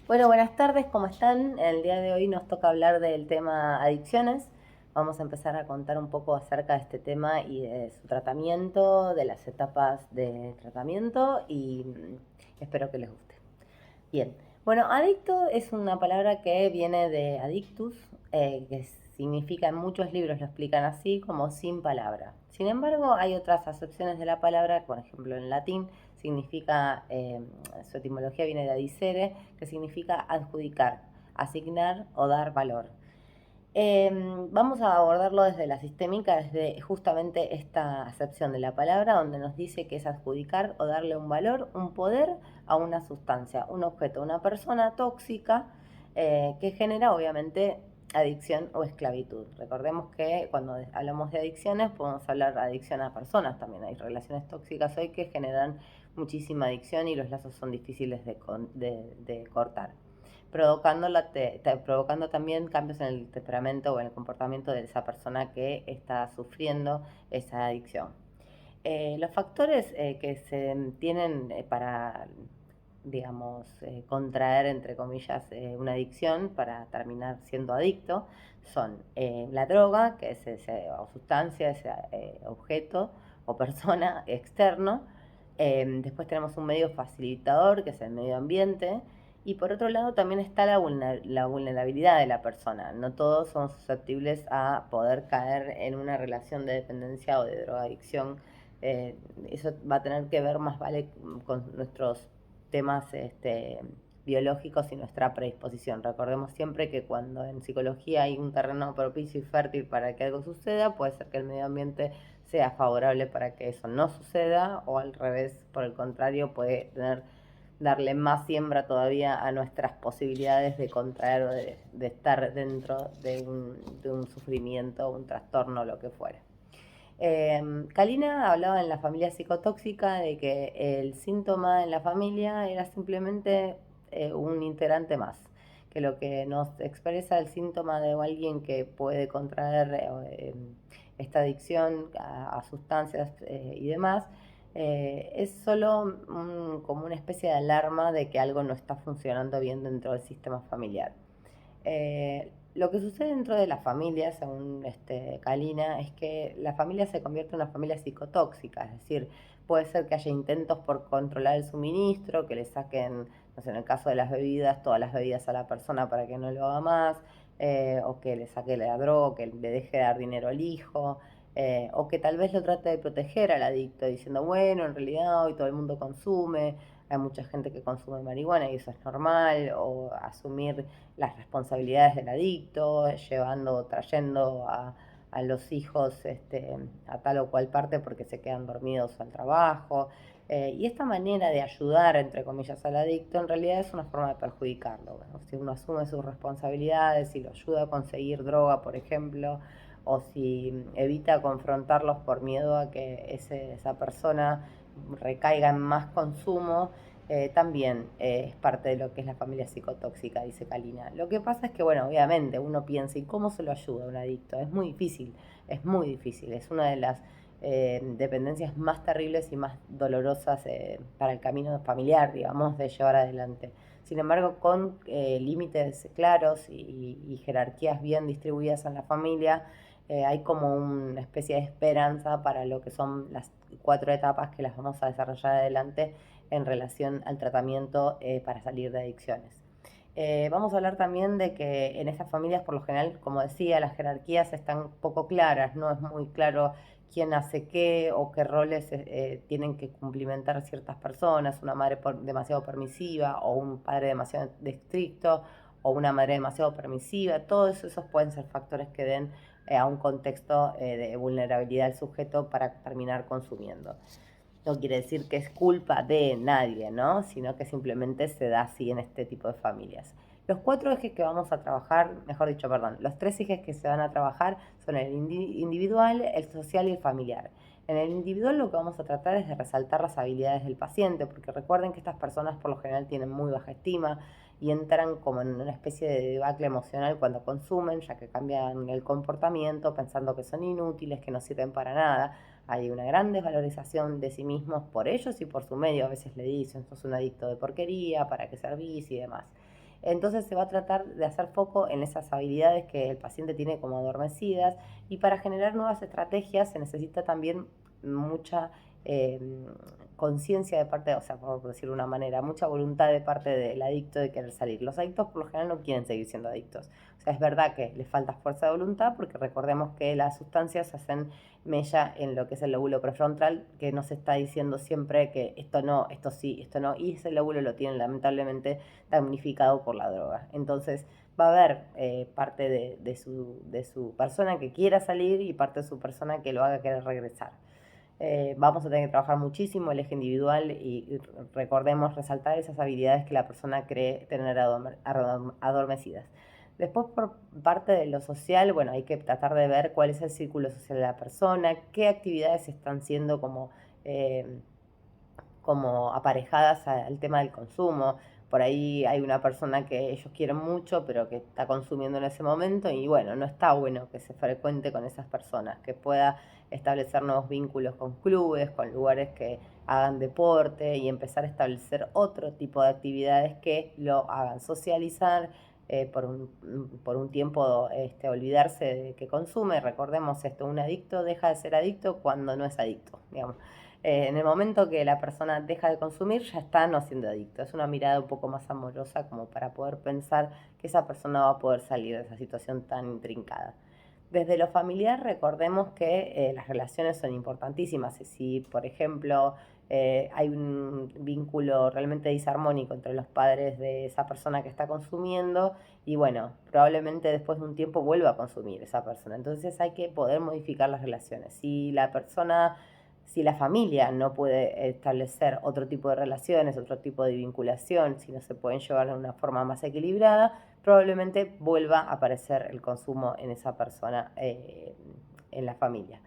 Bueno, buenas tardes, ¿cómo están? El día de hoy nos toca hablar del tema adicciones. Vamos a empezar a contar un poco acerca de este tema y de su tratamiento, de las etapas de tratamiento y espero que les guste. Bien, bueno, adicto es una palabra que viene de adictus, que significa, en muchos libros lo explican así, como sin palabra. Sin embargo, hay otras acepciones de la palabra, por ejemplo en latín significa, su etimología viene de adicere, que significa adjudicar, asignar o dar valor. Vamos a abordarlo desde la sistémica, desde justamente esta acepción de la palabra, donde nos dice que es adjudicar o darle un valor, un poder a una sustancia, un objeto, una persona tóxica, que genera obviamente adicción o esclavitud. Recordemos que cuando hablamos de adicciones podemos hablar de adicción a personas también. Hay relaciones tóxicas hoy que generan muchísima adicción y los lazos son difíciles de cortar, provocando también cambios en el temperamento o en el comportamiento de esa persona que está sufriendo esa adicción. Los factores que se tienen para, digamos, contraer, entre comillas, una adicción para terminar siendo adicto son la droga, que es ese, o sustancia, ese objeto o persona externo. Después tenemos un medio facilitador, que es el medio ambiente. Y por otro lado también está la vulnerabilidad de la persona. No todos son susceptibles a poder caer en una relación de dependencia o de drogadicción. Eso va a tener que ver más vale con nuestros temas biológicos y nuestra predisposición. Recordemos siempre que cuando en psicología hay un terreno propicio y fértil para que algo suceda, puede ser que el medio ambiente sea favorable para que eso no suceda, o al revés, por el contrario, puede darle más siembra todavía a nuestras posibilidades de contraer o de estar dentro de un sufrimiento, un trastorno, lo que fuera. Kalina hablaba en la familia psicotóxica de que el síntoma en la familia era simplemente un integrante más, que lo que nos expresa el síntoma de alguien que puede contraer esta adicción a sustancias y demás, es solo como una especie de alarma de que algo no está funcionando bien dentro del sistema familiar. Lo que sucede dentro de la familia, según Kalina, es que la familia se convierte en una familia psicotóxica, es decir, puede ser que haya intentos por controlar el suministro, que le saquen, no sé, en el caso de las bebidas, todas las bebidas a la persona para que no lo haga más, o que le saque la droga, o que le deje de dar dinero al hijo, o que tal vez lo trate de proteger al adicto, diciendo, bueno, en realidad hoy todo el mundo consume, hay mucha gente que consume marihuana y eso es normal, o asumir las responsabilidades del adicto, llevando, trayendo a los hijos a tal o cual parte porque se quedan dormidos al trabajo. Y esta manera de ayudar, entre comillas, al adicto, en realidad es una forma de perjudicarlo. Bueno, si uno asume sus responsabilidades, si lo ayuda a conseguir droga, por ejemplo, o si evita confrontarlos por miedo a que esa persona recaiga en más consumo, también es parte de lo que es la familia psicotóxica, dice Kalina. Lo que pasa es que, bueno, obviamente uno piensa, ¿y cómo se lo ayuda a un adicto? Es muy difícil, es muy difícil. Es una de las dependencias más terribles y más dolorosas para el camino familiar, digamos, de llevar adelante. Sin embargo, con límites claros y jerarquías bien distribuidas en la familia, hay como una especie de esperanza para lo que son las 4 etapas que las vamos a desarrollar adelante en relación al tratamiento para salir de adicciones. Vamos a hablar también de que en estas familias, por lo general, como decía, las jerarquías están poco claras, no es muy claro quién hace qué o qué roles tienen que cumplimentar ciertas personas, una madre demasiado permisiva o un padre demasiado estricto o una madre demasiado permisiva. Todos esos pueden ser factores que den a un contexto de vulnerabilidad del sujeto para terminar consumiendo. No quiere decir que es culpa de nadie, ¿no? Sino que simplemente se da así en este tipo de familias. Los 4 ejes que vamos a trabajar, mejor dicho, perdón, los 3 ejes que se van a trabajar son el individual, el social y el familiar. En el individual lo que vamos a tratar es de resaltar las habilidades del paciente, porque recuerden que estas personas por lo general tienen muy baja estima y entran como en una especie de debacle emocional cuando consumen, ya que cambian el comportamiento pensando que son inútiles, que no sirven para nada. Hay una gran desvalorización de sí mismos por ellos y por su medio. A veces le dicen, sos un adicto de porquería, ¿para qué servís? Y demás. Entonces se va a tratar de hacer foco en esas habilidades que el paciente tiene como adormecidas, y para generar nuevas estrategias se necesita también mucha eh, conciencia de parte, o sea, por decirlo de una manera, mucha voluntad de parte del adicto de querer salir. Los adictos por lo general no quieren seguir siendo adictos. O sea, es verdad que les falta fuerza de voluntad, porque recordemos que las sustancias hacen mella en lo que es el lóbulo prefrontal, que nos está diciendo siempre que esto no, esto sí, esto no, y ese lóbulo lo tienen lamentablemente damnificado por la droga. Entonces va a haber parte de su persona que quiera salir y parte de su persona que lo haga querer regresar. Vamos a tener que trabajar muchísimo el eje individual y recordemos resaltar esas habilidades que la persona cree tener adormecidas. Después, por parte de lo social, bueno, hay que tratar de ver cuál es el círculo social de la persona, qué actividades están siendo eh, como aparejadas al tema del consumo. Por ahí hay una persona que ellos quieren mucho, pero que está consumiendo en ese momento, y bueno, no está bueno que se frecuente con esas personas, que pueda establecer nuevos vínculos con clubes, con lugares que hagan deporte, y empezar a establecer otro tipo de actividades que lo hagan socializar, por un tiempo olvidarse de que consume. Recordemos esto, un adicto deja de ser adicto cuando no es adicto, digamos. En el momento que la persona deja de consumir, ya está no siendo adicto. Es una mirada un poco más amorosa, como para poder pensar que esa persona va a poder salir de esa situación tan intrincada. Desde lo familiar, recordemos que las relaciones son importantísimas. Si, por ejemplo, hay un vínculo realmente disarmónico entre los padres de esa persona que está consumiendo, y bueno, probablemente después de un tiempo vuelva a consumir esa persona. Entonces hay que poder modificar las relaciones. Si la familia no puede establecer otro tipo de relaciones, otro tipo de vinculación, si no se pueden llevar de una forma más equilibrada, probablemente vuelva a aparecer el consumo en esa persona, en la familia.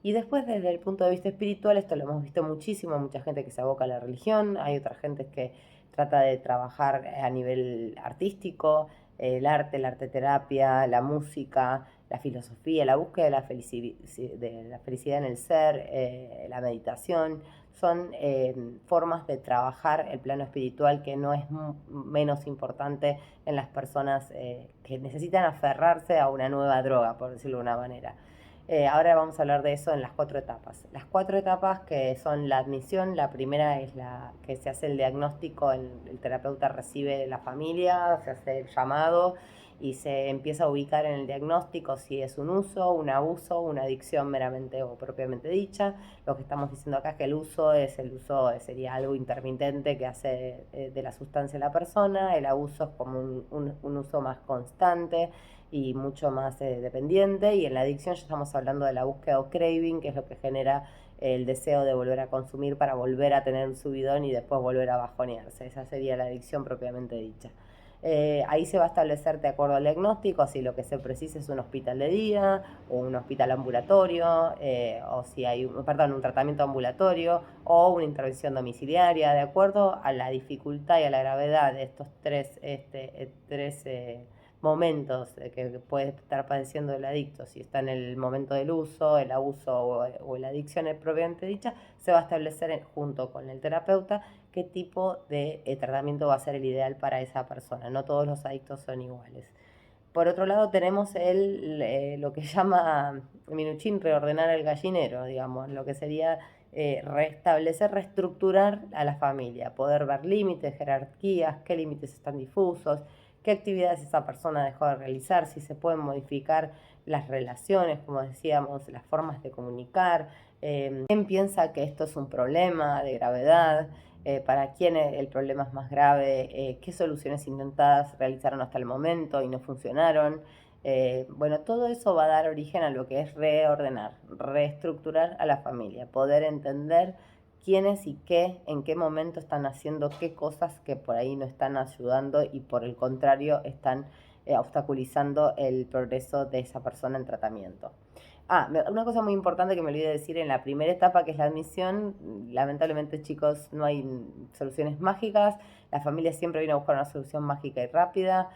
Y después, desde el punto de vista espiritual, esto lo hemos visto muchísimo, mucha gente que se aboca a la religión, hay otra gente que trata de trabajar a nivel artístico, el arte terapia, la música, la filosofía, la búsqueda de la felicidad en el ser, la meditación. Son formas de trabajar el plano espiritual, que no es menos importante en las personas que necesitan aferrarse a una nueva droga, por decirlo de una manera. Ahora vamos a hablar de eso en las 4 etapas. Las 4 etapas, que son la admisión: la primera es la que se hace el diagnóstico, el terapeuta recibe la familia, se hace el llamado y se empieza a ubicar en el diagnóstico si es un uso, un abuso, una adicción meramente o propiamente dicha. Lo que estamos diciendo acá es que el uso sería algo intermitente que hace de la sustancia la persona. El abuso es como un uso más constante y mucho más dependiente, y en la adicción ya estamos hablando de la búsqueda o craving, que es lo que genera el deseo de volver a consumir para volver a tener un subidón y después volver a bajonearse. Esa sería la adicción propiamente dicha. Ahí se va a establecer, de acuerdo al diagnóstico, si lo que se precisa es un hospital de día o un hospital ambulatorio, o si hay un tratamiento ambulatorio o una intervención domiciliaria, de acuerdo a la dificultad y a la gravedad de estos tres momentos que puede estar padeciendo el adicto. Si está en el momento del uso, el abuso o la adicción propiamente dicha, se va a establecer junto con el terapeuta qué tipo de tratamiento va a ser el ideal para esa persona. No todos los adictos son iguales. Por otro lado, tenemos lo que llama Minuchin reordenar el gallinero, digamos, lo que sería restablecer, reestructurar a la familia, poder ver límites, jerarquías, qué límites están difusos, qué actividades esa persona dejó de realizar, si se pueden modificar las relaciones, como decíamos, las formas de comunicar, quién piensa que esto es un problema de gravedad, para quién el problema es más grave, qué soluciones intentadas realizaron hasta el momento y no funcionaron. Bueno, todo eso va a dar origen a lo que es reordenar, reestructurar a la familia, poder entender quiénes y qué, en qué momento están haciendo qué cosas que por ahí no están ayudando y por el contrario están obstaculizando el progreso de esa persona en tratamiento. Una cosa muy importante que me olvidé decir en la primera etapa, que es la admisión: lamentablemente, chicos, no hay soluciones mágicas. La familia siempre viene a buscar una solución mágica y rápida,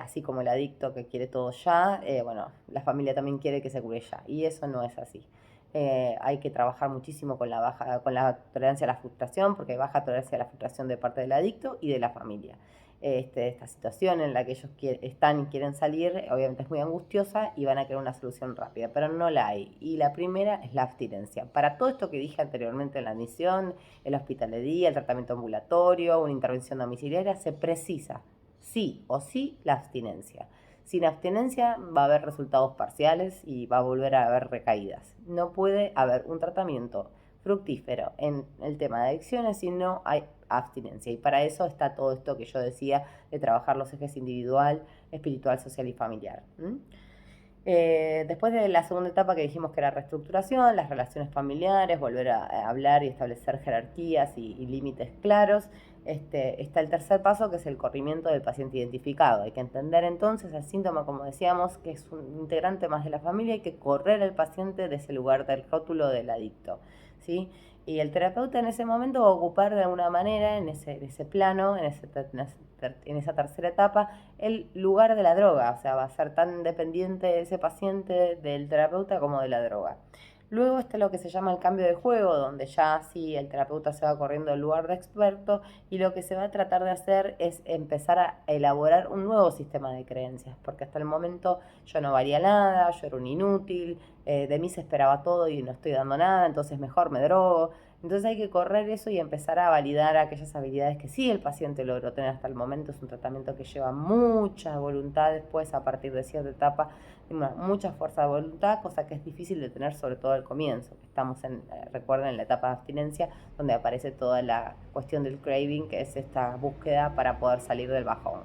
así como el adicto que quiere todo ya. Bueno, la familia también quiere que se cure ya, y eso no es así. Hay que trabajar muchísimo con la tolerancia a la frustración, porque hay baja tolerancia a la frustración de parte del adicto y de la familia. esta situación en la que ellos están y quieren salir, obviamente es muy angustiosa y van a querer una solución rápida, pero no la hay. Y la primera es la abstinencia. Para todo esto que dije anteriormente en la admisión, el hospital de día, el tratamiento ambulatorio, una intervención domiciliaria, se precisa sí o sí la abstinencia. Sin abstinencia va a haber resultados parciales y va a volver a haber recaídas. No puede haber un tratamiento fructífero en el tema de adicciones si no hay abstinencia. Y para eso está todo esto que yo decía de trabajar los ejes individual, espiritual, social y familiar. Después de la segunda etapa que dijimos que era reestructuración, las relaciones familiares, volver a hablar y establecer jerarquías y límites claros, está el tercer paso, que es el corrimiento del paciente identificado. Hay que entender entonces el síntoma, como decíamos, que es un integrante más de la familia. Hay que correr al paciente de ese lugar del rótulo del adicto, ¿sí? Y el terapeuta en ese momento va a ocupar de alguna manera, en ese plano, en esa tercera etapa, el lugar de la droga. O sea, va a ser tan dependiente ese paciente del terapeuta como de la droga. Luego está lo que se llama el cambio de juego, donde ya sí el terapeuta se va corriendo al lugar de experto, y lo que se va a tratar de hacer es empezar a elaborar un nuevo sistema de creencias, porque hasta el momento yo no valía nada, yo era un inútil, de mí se esperaba todo y no estoy dando nada, entonces mejor me drogo. Entonces hay que correr eso y empezar a validar aquellas habilidades que sí el paciente logró tener hasta el momento. Es un tratamiento que lleva mucha voluntad después, a partir de cierta etapa, mucha fuerza de voluntad, cosa que es difícil de tener, sobre todo al comienzo. Estamos recuerden, en la etapa de abstinencia, donde aparece toda la cuestión del craving, que es esta búsqueda para poder salir del bajón.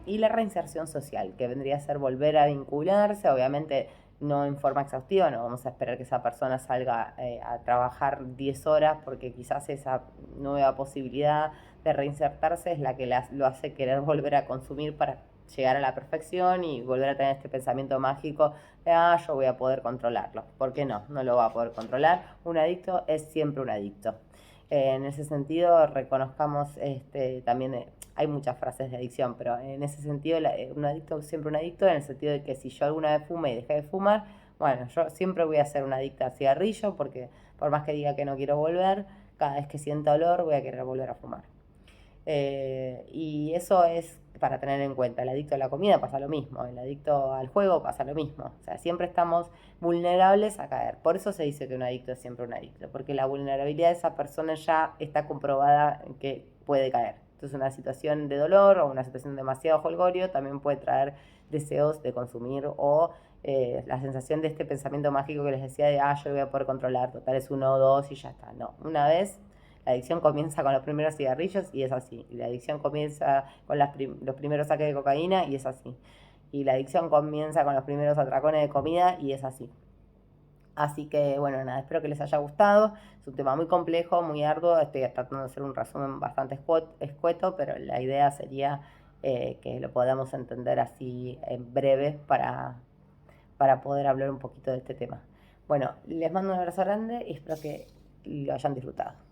Y la reinserción social, que vendría a ser volver a vincularse, obviamente no en forma exhaustiva. No vamos a esperar que esa persona salga a trabajar 10 horas, porque quizás esa nueva posibilidad de reinsertarse es la que lo hace querer volver a consumir para llegar a la perfección y volver a tener este pensamiento mágico de yo voy a poder controlarlo. ¿Por qué no? No lo va a poder controlar. Un adicto es siempre un adicto. En ese sentido, reconozcamos también, hay muchas frases de adicción, pero en ese sentido, un adicto es siempre un adicto, en el sentido de que si yo alguna vez fumé y dejé de fumar, bueno, yo siempre voy a ser una adicta al cigarrillo, porque por más que diga que no quiero volver, cada vez que sienta olor voy a querer volver a fumar. Y eso es para tener en cuenta. El adicto a la comida pasa lo mismo, el adicto al juego pasa lo mismo. O sea, siempre estamos vulnerables a caer. Por eso se dice que un adicto es siempre un adicto, porque la vulnerabilidad de esa persona ya está comprobada que puede caer. Entonces, una situación de dolor o una situación demasiado holgorio también puede traer deseos de consumir, o la sensación de este pensamiento mágico que les decía de yo lo voy a poder controlar, total es uno o dos y ya está. No, una vez la adicción comienza con los primeros cigarrillos y es así. Y la adicción comienza con los primeros saques de cocaína y es así. Y la adicción comienza con los primeros atracones de comida y es así. Así que bueno, nada, espero que les haya gustado. Es un tema muy complejo, muy arduo. Estoy tratando de hacer un resumen bastante escueto, pero la idea sería que lo podamos entender así en breve para poder hablar un poquito de este tema. Bueno, les mando un abrazo grande y espero que lo hayan disfrutado.